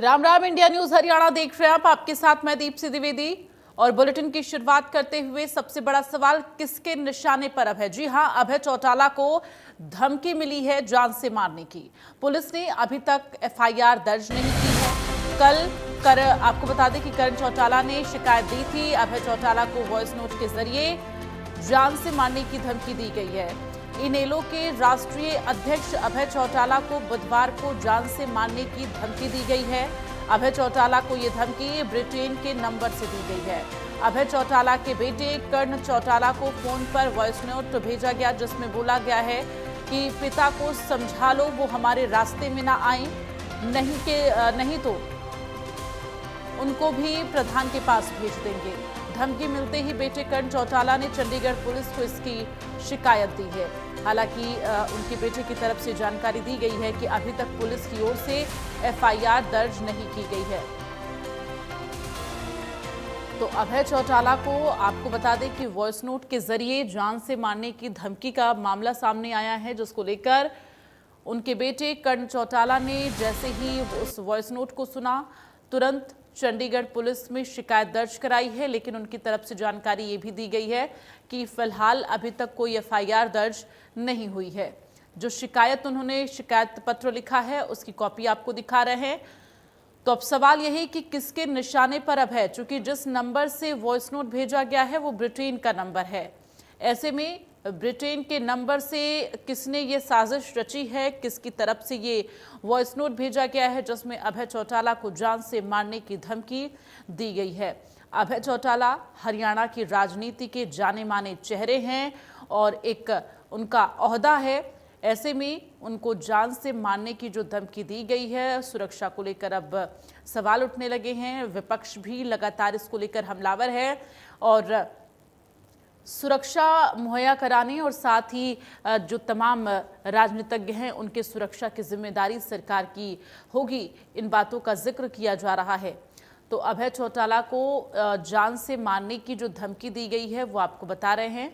Ram Ram. India news Haryana देख रहे हैं आप। आपके साथ मैं दीप्ति द्विवेदी और बुलेटिन की शुरुआत करते हुए सबसे बड़ा सवाल किसके निशाने पर अब है। जी हां, अभय चौटाला को धमकी मिली है जान से मारने की। पुलिस ने अभी तक एफआईआर दर्ज नहीं की है। आपको बता दें कि करण चौटाला ने शिकायत दी थी। अभय चौटाला को वॉइस नोट के जरिए जान से मारने की धमकी दी गई है। इनेलो के राष्ट्रीय अध्यक्ष अभय चौटाला को बुधवार को जान से मारने की धमकी दी गई है। अभय चौटाला को यह धमकी ब्रिटेन के नंबर से दी गई है। अभय चौटाला के बेटे कर्ण चौटाला को फोन पर वॉइस नोट भेजा गया, जिसमें बोला गया है कि पिता को समझा लो, वो हमारे रास्ते में ना आए, नहीं तो उनको भी प्रधान के पास भेज देंगे। धमकी मिलते ही बेटे कर्ण चौटाला ने चंडीगढ़ पुलिस को इसकी शिकायत दी है। हालांकि उनके बेटे की तरफ से जानकारी दी गई है कि अभी तक पुलिस की ओर से एफआईआर दर्ज नहीं की गई है। तो अभय चौटाला को आपको बता दें कि वॉइस नोट के जरिए जान से मारने की धमकी का मामला सामने आया है, जिसको लेकर उनके बेटे कर्ण चौटाला ने जैसे ही उस वॉइस नोट को सुना, तुरंत चंडीगढ़ पुलिस में शिकायत दर्ज कराई है। लेकिन उनकी तरफ से जानकारी ये भी दी गई है कि फिलहाल अभी तक कोई एफआईआर दर्ज नहीं हुई है। जो शिकायत पत्र लिखा है उसकी कॉपी आपको दिखा रहे हैं। तो अब सवाल यही कि किसके निशाने पर अब है, चूंकि जिस नंबर से वॉइस नोट भेजा गया है वो ब्रिटेन का नंबर है। ऐसे में ब्रिटेन के नंबर से किसने ये साजिश रची है, किसकी तरफ से ये वॉइस नोट भेजा गया है जिसमें अभय चौटाला को जान से मारने की धमकी दी गई है। अभय चौटाला हरियाणा की राजनीति के जाने माने चेहरे हैं और एक उनका ओहदा है। ऐसे में उनको जान से मारने की जो धमकी दी गई है, सुरक्षा को लेकर अब सवाल उठने लगे हैं। विपक्ष भी लगातार इसको लेकर हमलावर है और सुरक्षा मुहैया कराने और साथ ही जो तमाम राजनीतिज्ञ हैं उनके सुरक्षा की जिम्मेदारी सरकार की होगी, इन बातों का जिक्र किया जा रहा है। तो अभय चौटाला को जान से मारने की जो धमकी दी गई है वो आपको बता रहे हैं।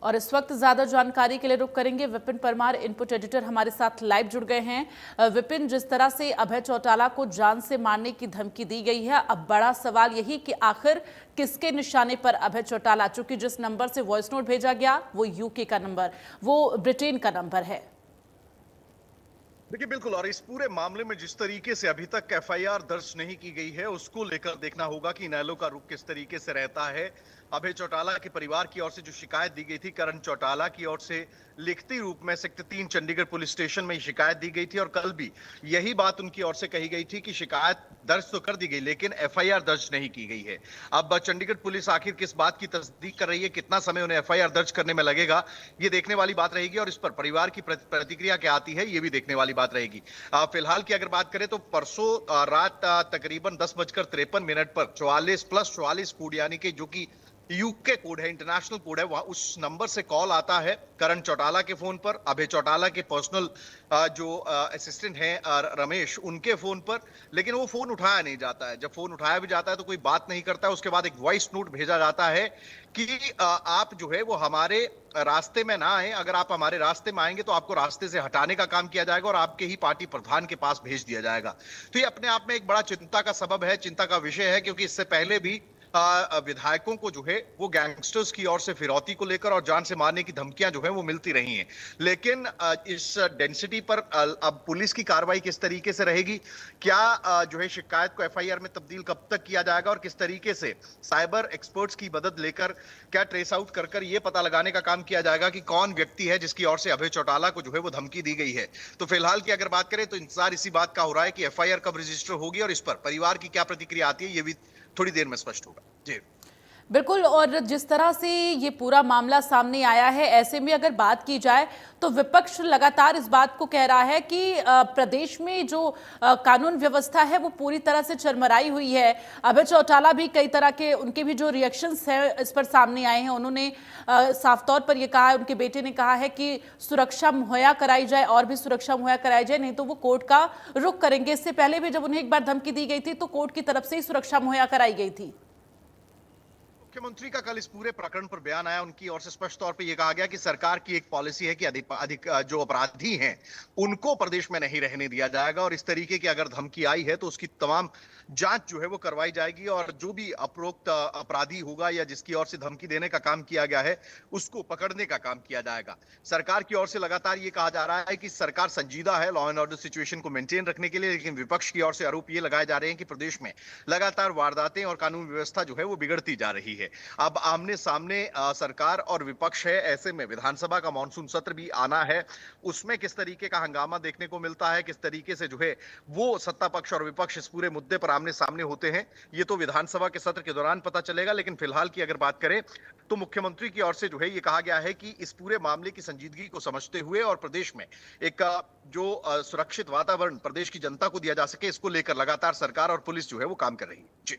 और इस वक्त ज्यादा जानकारी के लिए रुक करेंगे विपिन परमार, इनपुट एडिटर हमारे साथ लाइव जुड़ गए हैं। विपिन, जिस तरह से अभय चौटाला को जान से मारने की धमकी दी गई है, अब बड़ा सवाल यही कि आखिर किसके निशाने पर अभय चौटाला, चूंकि जिस नंबर से वॉइस नोट भेजा गया वो यूके का नंबर, वो ब्रिटेन का नंबर है। देखिए बिल्कुल, और इस पूरे मामले में जिस तरीके से अभी तक एफआईआर दर्ज नहीं की गई है उसको लेकर देखना होगा कि इनेलो का रुख किस तरीके से रहता है। अभय चौटाला के परिवार की ओर से जो शिकायत दी गई थी, करण चौटाला की ओर से लिखती रूप में सेक्टर 3 चंडीगढ़ पुलिस स्टेशन में शिकायत दी गई थी और कल भी यही बात उनकी ओर से कही गई थी कि शिकायत दर्ज तो कर दी गई लेकिन एफआईआर दर्ज नहीं की गई है। अब चंडीगढ़ पुलिस आखिर किस बात की तस्दीक कर रही है, कितना समय उन्हें एफआईआर दर्ज करने में लगेगा, ये देखने वाली बात रहेगी और इस पर परिवार की प्रतिक्रिया क्या आती है ये भी देखने वाली बात रहेगी। फिलहाल की अगर बात करें तो परसों रात तकरीबन 10:53 पर 44+44 कोड यानी कि जो कि यूके कोड है, इंटरनेशनल कोड है, वहां उस नंबर से कॉल आता है करण चौटाला के फोन पर, अभय चौटाला के पर्सनल जो असिस्टेंट हैं रमेश, उनके फोन पर। लेकिन वो फोन उठाया नहीं जाता है। जब फोन उठाया भी जाता है तो कोई बात नहीं करता है। उसके बाद एक वॉइस नोट भेजा जाता है कि आप जो है वो हमारे रास्ते में ना आए, अगर आप हमारे रास्ते में आएंगे तो आपको रास्ते से हटाने का काम किया जाएगा और आपके ही पार्टी प्रधान के पास भेज दिया जाएगा। तो ये अपने आप में एक बड़ा चिंता का सबब है, चिंता का विषय है, क्योंकि इससे पहले भी विधायकों को जो है वो गैंगस्टर्स की ओर से फिरौती को लेकर और जान से मारने की धमकियां जो है वो मिलती रही हैं। लेकिन इस डेंसिटी पर अब पुलिस की कार्रवाई किस तरीके से रहेगी, क्या जो है शिकायत को एफआईआर में तब्दील कब तक किया जाएगा और किस तरीके से साइबर एक्सपर्ट्स की मदद लेकर क्या ट्रेस आउट कर ये पता लगाने का काम किया जाएगा कि कौन व्यक्ति है जिसकी ओर से अभय चौटाला को जो है वो धमकी दी गई है। तो फिलहाल की अगर बात करें तो इंतजार इसी बात का हो रहा है कि एफआईआर कब रजिस्टर होगी और इस पर परिवार की क्या प्रतिक्रिया आती है ये भी थोड़ी देर में स्पष्ट होगा। जी बिल्कुल। और जिस तरह से ये पूरा मामला सामने आया है, ऐसे में अगर बात की जाए तो विपक्ष लगातार इस बात को कह रहा है कि प्रदेश में जो कानून व्यवस्था है वो पूरी तरह से चरमराई हुई है। अभय चौटाला भी कई तरह के उनके भी जो रिएक्शंस हैं इस पर सामने आए हैं। उन्होंने साफ तौर पर ये कहा है, उनके बेटे ने कहा है कि सुरक्षा मुहैया कराई जाए और भी सुरक्षा मुहैया कराई जाए, नहीं तो वो कोर्ट का रुख करेंगे। इससे पहले भी जब उन्हें एक बार धमकी दी गई थी तो कोर्ट की तरफ से ही सुरक्षा मुहैया कराई गई थी। मुख्यमंत्री का कल इस पूरे प्रकरण पर बयान आया। उनकी ओर से स्पष्ट तौर पे ये कहा गया कि सरकार की एक पॉलिसी है कि अधिक जो अपराधी हैं उनको प्रदेश में नहीं रहने दिया जाएगा, और इस तरीके की अगर धमकी आई है तो उसकी तमाम जांच जो है वो करवाई जाएगी, और जो भी उपरोक्त अपराधी होगा या जिसकी ओर से धमकी देने का काम किया गया है उसको पकड़ने का काम किया जाएगा। सरकार की ओर से लगातार ये कहा जा रहा है कि सरकार संजीदा है लॉ एंड ऑर्डर सिचुएशन को मेंटेन रखने के लिए, लेकिन विपक्ष की ओर से आरोप ये लगाए जा रहे हैं कि प्रदेश में लगातार वारदातें और कानून व्यवस्था जो है वो बिगड़ती जा रही है। अब आमने सामने सरकार और विपक्ष है, ऐसे में विधानसभा का मानसून सत्र भी आना है। उसमें किस तरीके का हंगामा देखने को मिलता है, किस तरीके से जो है वो सत्ता पक्ष और विपक्ष इस पूरे मुद्दे पर आमने सामने होते हैं, ये तो विधानसभा के सत्र के दौरान पता चलेगा। लेकिन फिलहाल की अगर बात करें तो मुख्यमंत्री की ओर से जो है ये कहा गया है कि इस पूरे मामले की संजीदगी को समझते हुए और प्रदेश में एक जो सुरक्षित वातावरण प्रदेश की जनता को दिया जा सके, इसको लेकर लगातार सरकार और पुलिस जो है वो काम कर रही है। जी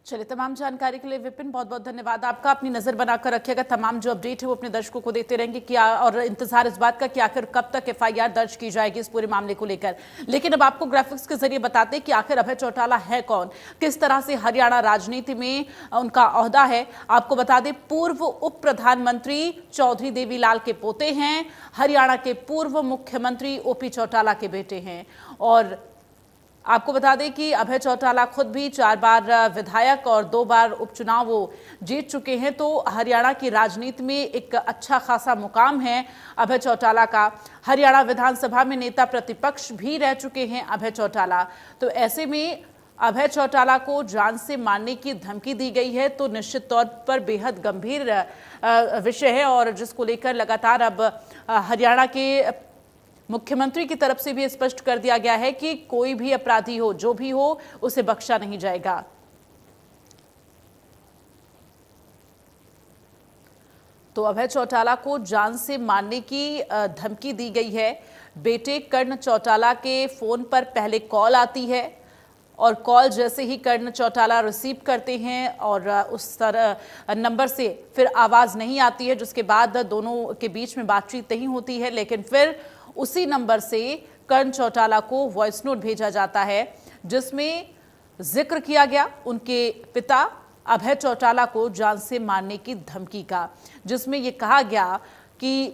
चलिए, तमाम जानकारी के लिए विपिन बहुत बहुत धन्यवाद आपका। अपनी नजर बनाकर रखिएगा, तमाम जो अपडेट है वो अपने दर्शकों को देते रहेंगे क्या, और इंतजार इस बात का कि आखिर कब तक एफआईआर दर्ज की जाएगी इस पूरे मामले को लेकर। लेकिन अब आपको ग्राफिक्स के जरिए बताते हैं कि आखिर अभय चौटाला है कौन, किस तरह से हरियाणा राजनीति में उनका ओहदा है। आपको बता दें, पूर्व उप प्रधानमंत्री चौधरी देवीलाल के पोते हैं, हरियाणा के पूर्व मुख्यमंत्री ओपी चौटाला के बेटे हैं। और आपको बता दें कि अभय चौटाला खुद भी 4 बार विधायक और 2 बार उपचुनाव वो जीत चुके हैं, तो हरियाणा की राजनीति में एक अच्छा खासा मुकाम है अभय चौटाला का। हरियाणा विधानसभा में नेता प्रतिपक्ष भी रह चुके हैं अभय चौटाला। तो ऐसे में अभय चौटाला को जान से मारने की धमकी दी गई है, तो निश्चित तौर पर बेहद गंभीर विषय है, और जिसको लेकर लगातार अब हरियाणा के मुख्यमंत्री की तरफ से भी स्पष्ट कर दिया गया है कि कोई भी अपराधी हो, जो भी हो, उसे बख्शा नहीं जाएगा। तो अभय चौटाला को जान से मारने की धमकी दी गई है। बेटे कर्ण चौटाला के फोन पर पहले कॉल आती है, और कॉल जैसे ही कर्ण चौटाला रिसीव करते हैं और उस तरह नंबर से फिर आवाज़ नहीं आती है, जिसके बाद दोनों के बीच में बातचीत नहीं होती है। लेकिन फिर उसी नंबर से कर्ण चौटाला को वॉइस नोट भेजा जाता है, जिसमें जिक्र किया गया उनके पिता अभय चौटाला को जान से मारने की धमकी का, जिसमें यह कहा गया कि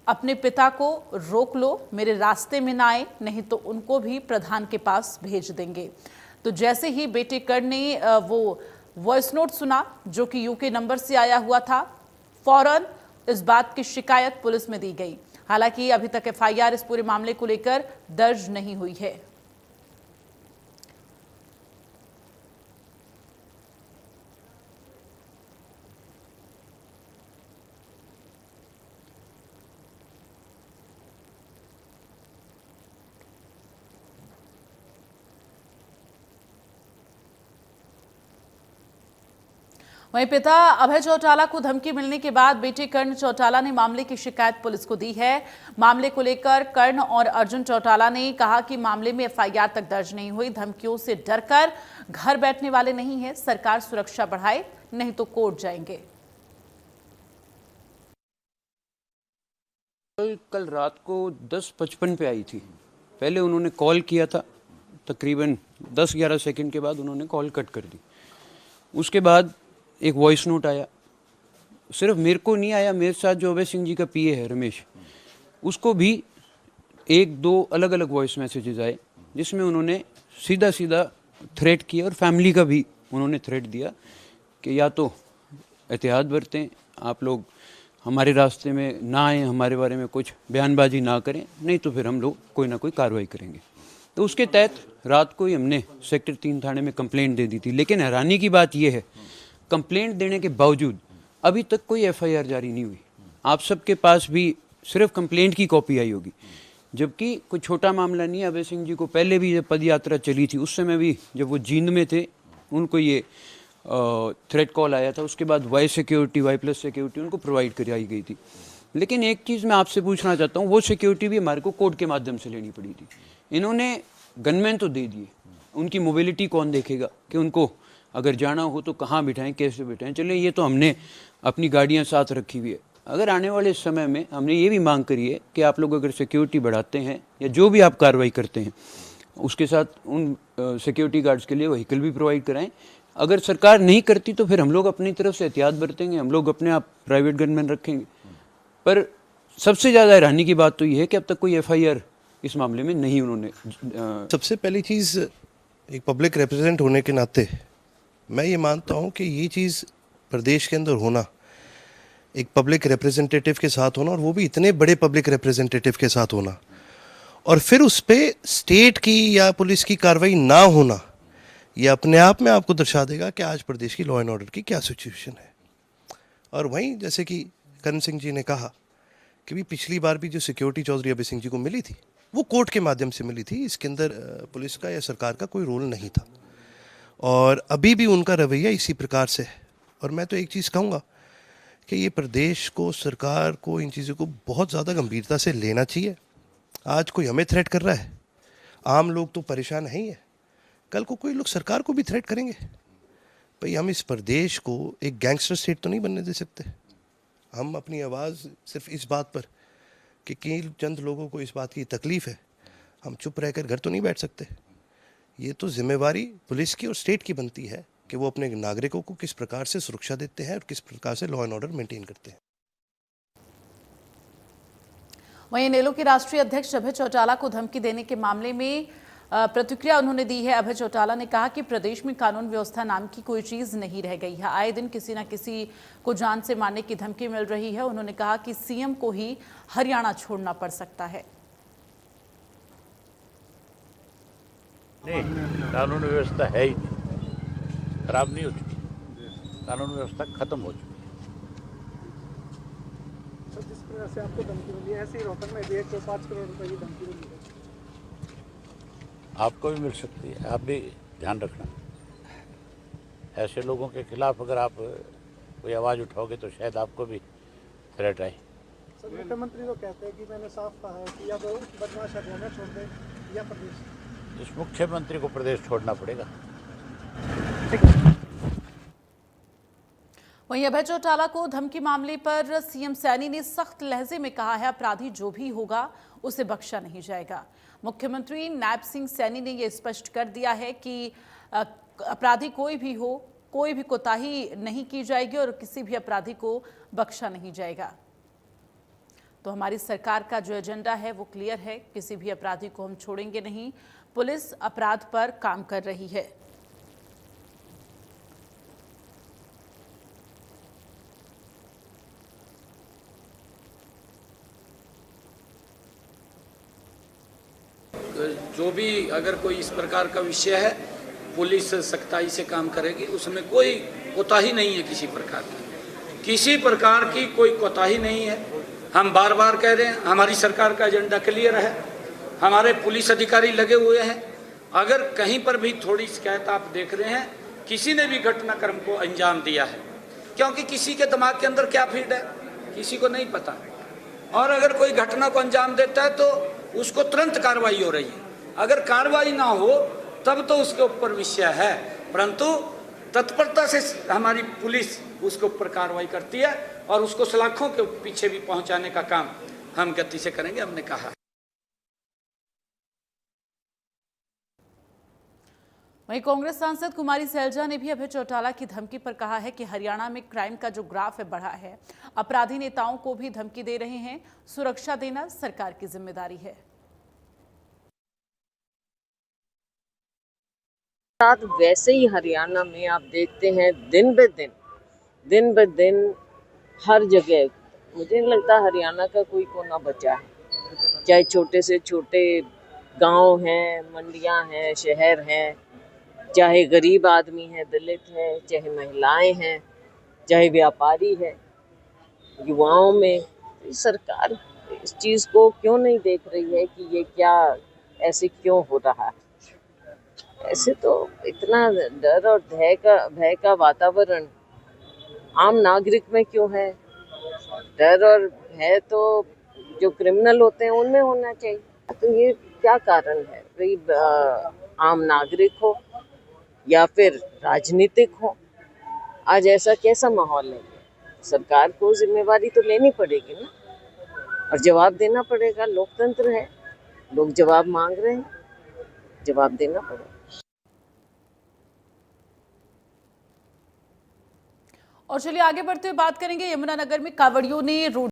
अपने पिता को रोक लो, मेरे रास्ते में ना आए, नहीं तो उनको भी प्रधान के पास भेज देंगे। तो जैसे ही बेटे कर्ण ने वो वॉइस नोट सुना जो कि यूके नंबर से आया हुआ था, फौरन इस बात की शिकायत पुलिस में दी गई। हालांकि अभी तक एफआईआर इस पूरे मामले को लेकर दर्ज नहीं हुई है। वहीं पिता अभय चौटाला को धमकी मिलने के बाद बेटे कर्ण चौटाला ने मामले की शिकायत पुलिस को दी है। मामले को लेकर कर्ण और अर्जुन चौटाला ने कहा कि मामले में एफआईआर तक दर्ज नहीं हुई, धमकियों से डरकर घर बैठने वाले नहीं है, सरकार सुरक्षा बढ़ाए नहीं तो कोर्ट जाएंगे। कल रात को 10:55 पे आई थी। पहले उन्होंने कॉल किया था, तकरीबन 10-11 सेकंड के बाद उन्होंने कॉल कट कर दी। उसके बाद एक वॉइस नोट आया, सिर्फ मेरे को नहीं आया, मेरे साथ जो अभय सिंह जी का पीए है रमेश, उसको भी 1-2 अलग अलग वॉइस मैसेजेस आए, जिसमें उन्होंने सीधा सीधा थ्रेट किया, और फैमिली का भी उन्होंने थ्रेट दिया कि या तो एहतियात बरतें, आप लोग हमारे रास्ते में ना आएँ, हमारे बारे में कुछ बयानबाजी ना करें, नहीं तो फिर हम लोग कोई ना कोई कार्रवाई करेंगे। तो उसके तहत रात को ही हमने सेक्टर 3 थाने में कंप्लेंट दे दी थी। लेकिन हैरानी की बात यह है, कंप्लेंट देने के बावजूद अभी तक कोई एफआईआर जारी नहीं हुई। आप सबके पास भी सिर्फ कंप्लेंट की कॉपी आई होगी, जबकि कोई छोटा मामला नहीं है। अभय सिंह जी को पहले भी जब पद यात्रा चली थी, उस समय भी जब वो जींद में थे, उनको ये थ्रेट कॉल आया था। उसके बाद वाई प्लस सिक्योरिटी उनको प्रोवाइड कराई गई थी। लेकिन एक चीज़ मैं आपसे पूछना चाहता हूँ, वो सिक्योरिटी भी हमारे को कोर्ट के माध्यम से लेनी पड़ी थी। इन्होंने गनमैन तो दे दिए, उनकी मोबिलिटी कौन देखेगा कि उनको अगर जाना हो तो कहाँ बिठाएं, कैसे बिठाएं। चलिए, ये तो हमने अपनी गाड़ियाँ साथ रखी हुई है। अगर आने वाले समय में हमने ये भी मांग करी है कि आप लोग अगर सिक्योरिटी बढ़ाते हैं या जो भी आप कार्रवाई करते हैं, उसके साथ उन सिक्योरिटी गार्ड्स के लिए व्हीकल भी प्रोवाइड कराएं, अगर सरकार नहीं करती तो फिर हम लोग अपनी तरफ से एहतियात बरतेंगे, हम लोग अपने आप प्राइवेट गनमैन रखेंगे। पर सबसे ज़्यादा हैरानी की बात तो ये है कि अब तक कोई FIR इस मामले में नहीं उन्होंने सबसे पहली चीज़, एक पब्लिक रिप्रेजेंट होने के नाते मैं ये मानता हूँ कि ये चीज़ प्रदेश के अंदर होना, एक पब्लिक रिप्रेजेंटेटिव के साथ होना, और वो भी इतने बड़े पब्लिक रिप्रेजेंटेटिव के साथ होना, और फिर उस पर स्टेट की या पुलिस की कार्रवाई ना होना, ये अपने आप में आपको दर्शा देगा कि आज प्रदेश की लॉ एंड ऑर्डर की क्या सिचुएशन है। और वहीं जैसे कि करण सिंह जी ने कहा कि भी पिछली बार भी जो सिक्योरिटी चौधरी अभय सिंह जी को मिली थी वो कोर्ट के माध्यम से मिली थी, इसके अंदर पुलिस का या सरकार का कोई रोल नहीं था, और अभी भी उनका रवैया इसी प्रकार से है। और मैं तो एक चीज़ कहूँगा कि ये प्रदेश को, सरकार को इन चीज़ों को बहुत ज़्यादा गंभीरता से लेना चाहिए। आज कोई हमें थ्रेट कर रहा है, आम लोग तो परेशान है ही है, कल को कोई लोग सरकार को भी थ्रेट करेंगे। भाई हम इस प्रदेश को एक गैंगस्टर स्टेट तो नहीं बनने दे सकते। हम अपनी आवाज़ सिर्फ इस बात पर कि कई चंद लोगों को इस बात की तकलीफ़ है, हम चुप रहकर घर तो नहीं बैठ सकते। ये तो जिम्मेवारी पुलिस की और स्टेट की बनती है कि वो अपने नागरिकों को किस प्रकार से सुरक्षा देते हैं और किस प्रकार से लॉ एंड ऑर्डर मेंटेन करते हैं। वहीं इनेलो के राष्ट्रीय अध्यक्ष अभय चौटाला को धमकी देने के मामले में प्रतिक्रिया उन्होंने दी है। अभय चौटाला ने कहा कि प्रदेश में कानून व्यवस्था नाम की कोई चीज नहीं रह गई है, आए दिन किसी न किसी को जान से मारने की धमकी मिल रही है। उन्होंने कहा कि सीएम को ही हरियाणा छोड़ना पड़ सकता है। नहीं, कानून व्यवस्था है ही नहीं, खराब नहीं हो चुकी, कानून व्यवस्था खत्म हो चुकी। सर, जिस प्रकार से आपको धमकी मिली है, ऐसे ही रोहतक में भी 105 करोड़ रुपए की धमकी मिली है। आपको भी मिल सकती है, आप भी ध्यान रखना। ऐसे लोगों के खिलाफ अगर आप कोई आवाज़ उठाओगे तो शायद आपको भी थ्रेट आए। सर, मुख्यमंत्री तो कहते हैं कि मैंने साफ कहा है कि या तो बदमाश हरियाणा छोड़ दे या प्रदेश। इस मुख्यमंत्री को प्रदेश छोड़ना पड़ेगा। वहीं अभय चौटाला को धमकी मामले पर सीएम सैनी ने सख्त लहजे में कहा है, अपराधी जो भी होगा उसे बख्शा नहीं जाएगा। मुख्यमंत्री नायब सिंह सैनी ने यह स्पष्ट कर दिया है कि अपराधी कोई भी हो, कोई भी कोताही नहीं की जाएगी और किसी भी अपराधी को बख्शा नहीं जाएगा। तो हमारी सरकार का जो एजेंडा है वो क्लियर है, किसी भी अपराधी को हम छोड़ेंगे नहीं। पुलिस अपराध पर काम कर रही है। जो भी अगर कोई इस प्रकार का विषय है, पुलिस सख्ताई से काम करेगी, उसमें कोई कोताही नहीं है। किसी प्रकार की कोई कोताही नहीं है। हम बार बार कह रहे हैं, हमारी सरकार का एजेंडा क्लियर है, हमारे पुलिस अधिकारी लगे हुए हैं। अगर कहीं पर भी थोड़ी शिकायत आप देख रहे हैं, किसी ने भी घटनाक्रम को अंजाम दिया है, क्योंकि किसी के दिमाग के अंदर क्या फीड है किसी को नहीं पता, और अगर कोई घटना को अंजाम देता है तो उसको तुरंत कार्रवाई हो रही है। अगर कार्रवाई ना हो तब तो उसके ऊपर विषय है, परंतु तत्परता से हमारी पुलिस उसके ऊपर कार्रवाई करती है और उसको सलाखों के पीछे भी पहुंचाने का काम हम गति से करेंगे, हमने कहा। वहीं कांग्रेस सांसद कुमारी सैलजा ने भी अभय चौटाला की धमकी पर कहा है कि हरियाणा में क्राइम का जो ग्राफ है बढ़ा है, अपराधी नेताओं को भी धमकी दे रहे हैं, सुरक्षा देना सरकार की जिम्मेदारी है। वैसे ही हरियाणा में आप देखते हैं दिन ब दिन हर जगह, मुझे नहीं लगता हरियाणा का कोई कोना बचा है, चाहे छोटे से छोटे गांव हैं, मंडियां हैं, शहर हैं, चाहे गरीब आदमी है, दलित है, चाहे महिलाएं हैं, चाहे व्यापारी है, युवाओं में। सरकार इस चीज़ को क्यों नहीं देख रही है कि ये क्या ऐसे क्यों हो रहा है? ऐसे तो इतना डर और भय का वातावरण आम नागरिक में क्यों है? डर और भय तो जो क्रिमिनल होते हैं उनमें होना चाहिए। तो ये क्या कारण है? भाई आम नागरिक हो या फिर राजनीतिक हो, आज ऐसा कैसा माहौल है? सरकार को जिम्मेवारी तो लेनी पड़ेगी ना, और जवाब देना पड़ेगा। लोकतंत्र है, लोग जवाब मांग रहे हैं, जवाब देना पड़ेगा। और चलिए आगे बढ़ते हुए बात करेंगे, यमुनानगर में कांवड़ियों ने रोड